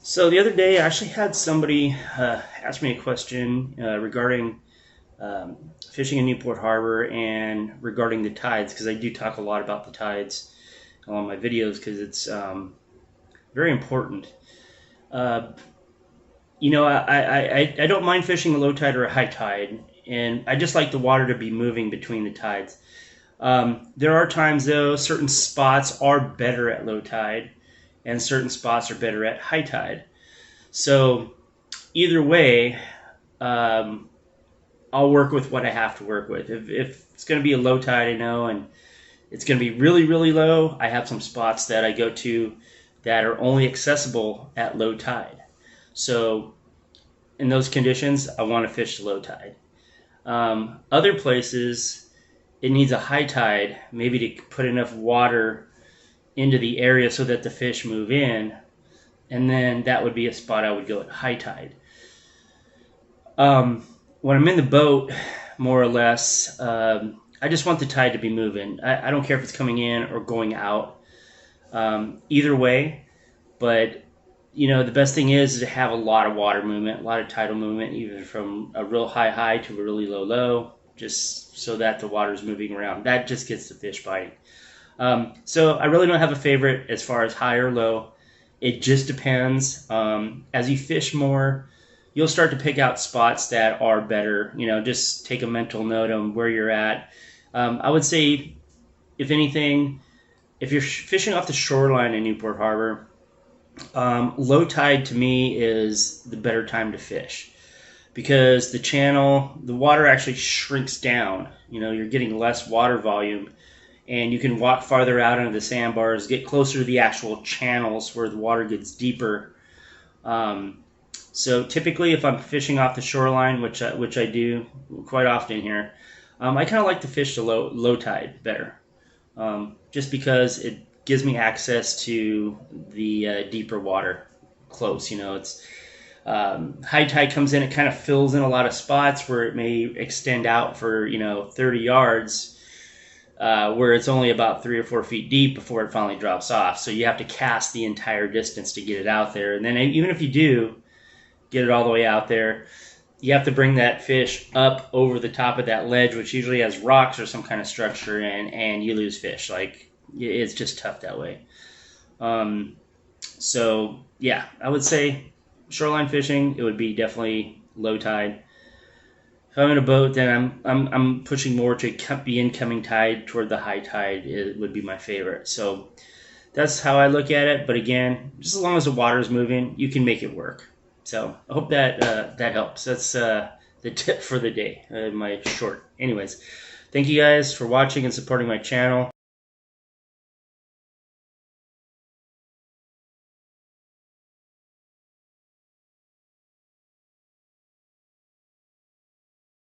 So the other day, I actually had somebody ask me a question regarding fishing in Newport Harbor and regarding the tides, because I do talk a lot about the tides on my videos because it's very important. Uh, I don't mind fishing a low tide or a high tide, and I just like the water to be moving between the tides. There are times, though, certain spots are better at low tide, and certain spots are better at high tide. So either way, um, I'll work with what I have to work with. If it's going to be a low tide, I know, and it's going to be really, really low, I have some spots that I go to that are only accessible at low tide. So in those conditions, I want to fish the low tide. Other places, it needs a high tide, maybe to put enough water into the area so that the fish move in, and then that would be a spot I would go at high tide. When I'm in the boat, more or less, I just want the tide to be moving. I don't care if it's coming in or going out, either way. But the best thing is to have a lot of water movement, a lot of tidal movement, even from a real high to a really low, just so that the water's moving around. That just gets the fish biting. So I really don't have a favorite as far as high or low. It just depends. As you fish more, you'll start to pick out spots that are better. Just take a mental note on where you're at. I would say, if anything, if you're fishing off the shoreline in Newport Harbor, low tide to me is the better time to fish, because the water actually shrinks down. You're getting less water volume, and you can walk farther out into the sandbars, get closer to the actual channels where the water gets deeper. So typically, if I'm fishing off the shoreline, which I do quite often here, I kind of like to fish the low tide better, just because it gives me access to the deeper water close. It's high tide comes in, it kind of fills in a lot of spots where it may extend out for 30 yards. Where it's only about 3 or 4 feet deep before it finally drops off. So you have to cast the entire distance to get it out there. And then even if you do get it all the way out there, you have to bring that fish up over the top of that ledge, which usually has rocks or some kind of structure, and you lose fish. Like, it's just tough that way. So yeah, I would say shoreline fishing, it would be definitely low tide. If I'm in a boat, then I'm pushing more to the incoming tide toward the high tide. It would be my favorite. So that's how I look at it. But again, just as long as the water is moving, you can make it work. So I hope that that helps. That's the tip for the day. My short. Anyways, thank you guys for watching and supporting my channel.